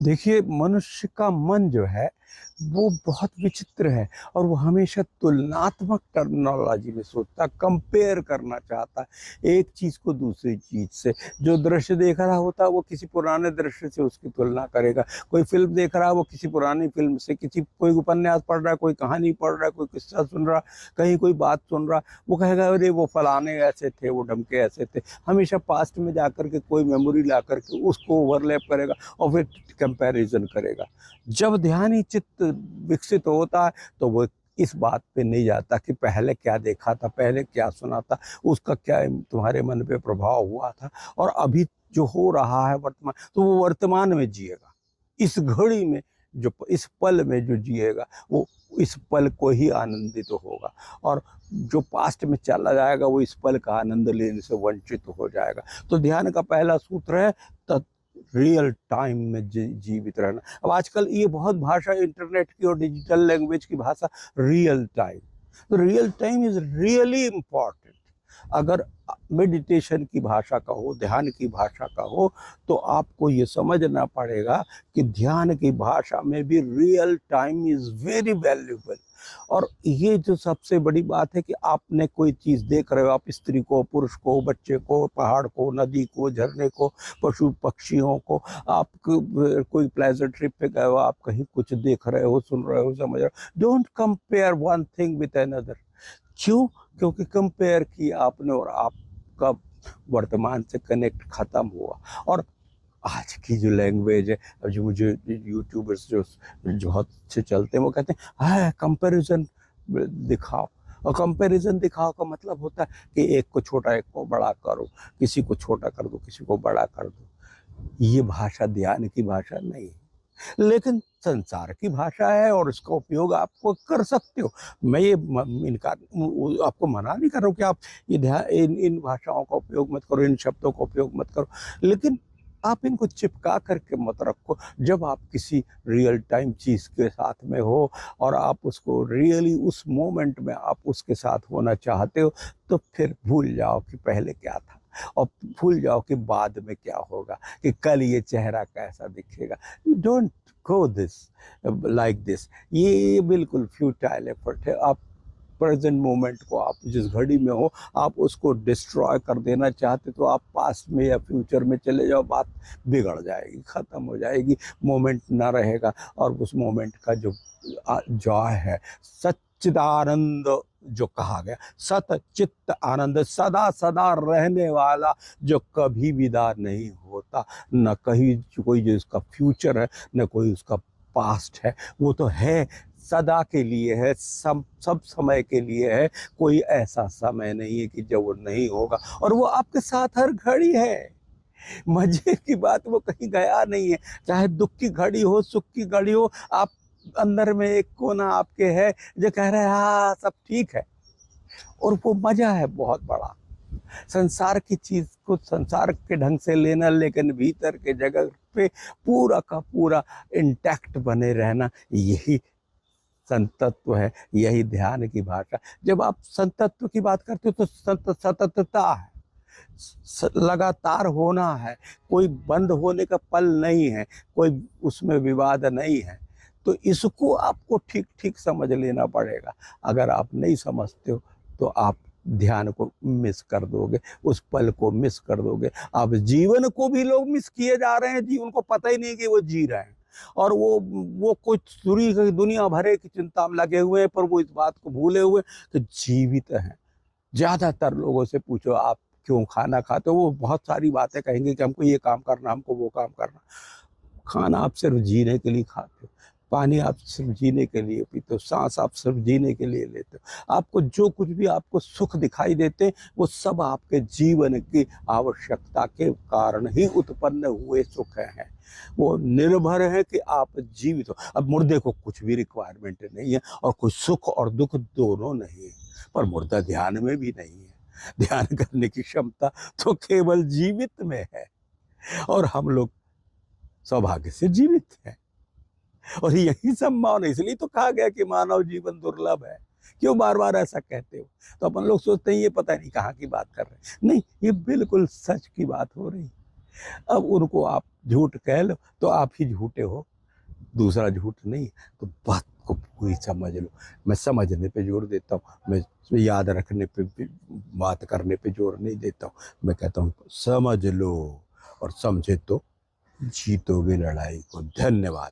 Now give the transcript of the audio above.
देखिए, मनुष्य का मन जो है वो बहुत विचित्र है और वो हमेशा तुलनात्मक टर्मिनोलॉजी में सोचता, कंपेयर करना चाहता है एक चीज को दूसरी चीज से। जो दृश्य देख रहा होता है वो किसी पुराने दृश्य से उसकी तुलना करेगा। कोई फिल्म देख रहा है वो किसी पुरानी फिल्म से, कोई उपन्यास पढ़ रहा है, कोई कहानी पढ़ रहा है, कोई किस्सा सुन रहा, कहीं कोई बात सुन रहा, वो कहेगा अरे वो फलाने ऐसे थे, वो ढमके ऐसे थे। हमेशा पास्ट में जाकर के कोई मेमोरी ला करके उसको ओवरलैप करेगा और फिर कंपैरिजन करेगा। जब ध्यानी चित्त विकसित होता है तो वो इस बात पे नहीं जाता कि पहले क्या देखा था, पहले क्या सुना था, उसका क्या तुम्हारे मन पे प्रभाव हुआ था और अभी जो हो रहा है वर्तमान, तो वो वर्तमान में जिएगा। इस घड़ी में जो, इस पल में जो जिएगा वो इस पल को ही आनंदित तो होगा। और जो पास्ट में चला जाएगा वो इस पल का आनंद लेने से वंचित हो जाएगा। तो ध्यान का पहला सूत्र है रियल टाइम में जीवित रहना। अब आजकल ये बहुत भाषा, इंटरनेट की और डिजिटल लैंग्वेज की भाषा, रियल टाइम। तो real time is really important. अगर मेडिटेशन की भाषा का हो, ध्यान की भाषा का हो, तो आपको ये समझना पड़ेगा कि ध्यान की भाषा में भी real time is very valuable. और ये जो सबसे बड़ी बात है कि आपने कोई चीज देख रहे हो, आप स्त्री को, पुरुष को, बच्चे को, पहाड़ को, नदी को, झरने को, पशु पक्षियों को, आप कोई प्लेजर ट्रिप पे गए हो, आप कहीं कुछ देख रहे हो, सुन रहे हो, समझ रहे हो। Don't compare one thing with another. क्यों? क्योंकि कंपेयर किया आपने और आपका वर्तमान से कनेक्ट खत्म हुआ। और आज की जो लैंग्वेज है, जो मुझे यूट्यूबर्स जो बहुत अच्छे चलते हैं, वो कहते हैं हाँ कंपैरिजन दिखाओ। और कंपैरिजन दिखाओ का मतलब होता है कि एक को छोटा एक को बड़ा करो, किसी को छोटा कर दो किसी को बड़ा कर दो। ये भाषा ध्यान की भाषा नहीं है, लेकिन संसार की भाषा है और इसका उपयोग आपको कर सकते हो। मैं ये इनका आपको मना नहीं कर रहा हूँ कि आप ये ध्यान इन भाषाओं का उपयोग मत करो, इन शब्दों का उपयोग मत करो, लेकिन आप इनको चिपका करके मत रखो। जब आप किसी रियल टाइम चीज के साथ में हो और आप उसको रियली उस मोमेंट में आप उसके साथ होना चाहते हो, तो फिर भूल जाओ कि पहले क्या था और भूल जाओ कि बाद में क्या होगा, कि कल ये चेहरा कैसा दिखेगा। You don't go this like this. ये बिल्कुल फ्यूटाइल एफर्ट है। आप प्रेजेंट मोमेंट को, आप जिस घड़ी में हो, आप उसको डिस्ट्रॉय कर देना चाहते तो आप पास्ट में या फ्यूचर में चले जाओ, बात बिगड़ जाएगी, खत्म हो जाएगी, मोमेंट ना रहेगा। और उस मोमेंट का जो जॉय है, सच्चिदानंद जो कहा गया, सत चित्त आनंद, सदा सदा रहने वाला, जो कभी विदा नहीं होता, न कहीं कोई जो इसका फ्यूचर है, न कोई उसका पास्ट है, वो तो है, सदा के लिए है, सब समय के लिए है। कोई ऐसा समय नहीं है कि जब वो नहीं होगा, और वो आपके साथ हर घड़ी है। मजे की बात, वो कहीं गया नहीं है। चाहे दुख की घड़ी हो, सुख की घड़ी हो, आप अंदर में एक कोना आपके है जो कह रहा है हाँ सब ठीक है। और वो मजा है बहुत बड़ा, संसार की चीज को संसार के ढंग से लेना, लेकिन भीतर के जगह पे पूरा का पूरा इंटैक्ट बने रहना, यही संतत्व है, यही ध्यान की भाषा। जब आप संतत्व की बात करते हो तो सततता है, लगातार होना है, कोई बंद होने का पल नहीं है, कोई उसमें विवाद नहीं है। तो इसको आपको ठीक ठीक समझ लेना पड़ेगा। अगर आप नहीं समझते हो तो आप ध्यान को मिस कर दोगे, उस पल को मिस कर दोगे। आप जीवन को भी लोग मिस किए जा रहे हैं, जीवन को पता ही नहीं कि वो जी रहे हैं। और वो कुछ दूरी दुनिया भरे की चिंता में लगे हुए हैं, पर वो इस बात को भूले हुए कि जीवित हैं। ज्यादातर लोगों से पूछो आप क्यों खाना खाते हो, वो बहुत सारी बातें कहेंगे कि हमको ये काम करना, हमको वो काम करना। खाना आप सिर्फ जीने के लिए खाते हो, पानी आप सिर्फ जीने के लिए पीते हो, सांस आप सिर्फ जीने के लिए लेते हो। आपको जो कुछ भी आपको सुख दिखाई देते हैं, वो सब आपके जीवन की आवश्यकता के कारण ही उत्पन्न हुए सुख हैं। वो निर्भर है कि आप जीवित हो। अब मुर्दे को कुछ भी रिक्वायरमेंट नहीं है और कुछ सुख और दुख दोनों नहीं है, पर मुर्दा ध्यान में भी नहीं है। ध्यान करने की क्षमता तो केवल जीवित में है, और हम लोग सौभाग्य से जीवित हैं। और यही संभावना, इसलिए तो कहा गया कि मानव जीवन दुर्लभ है। क्यों बार बार ऐसा कहते हो? तो अपन लोग सोचते हैं ये पता नहीं कहाँ की बात कर रहे हैं। नहीं, ये बिल्कुल सच की बात हो रही है। अब उनको आप झूठ कह लो तो आप ही झूठे हो, दूसरा झूठ नहीं। तो बात को पूरी समझ लो। मैं समझने पे जोर देता हूँ, मैं याद रखने पे बात करने पे जोर नहीं देता हूँ। मैं कहता हूँ समझ लो, और समझे तो जीतोगे लड़ाई को। धन्यवाद।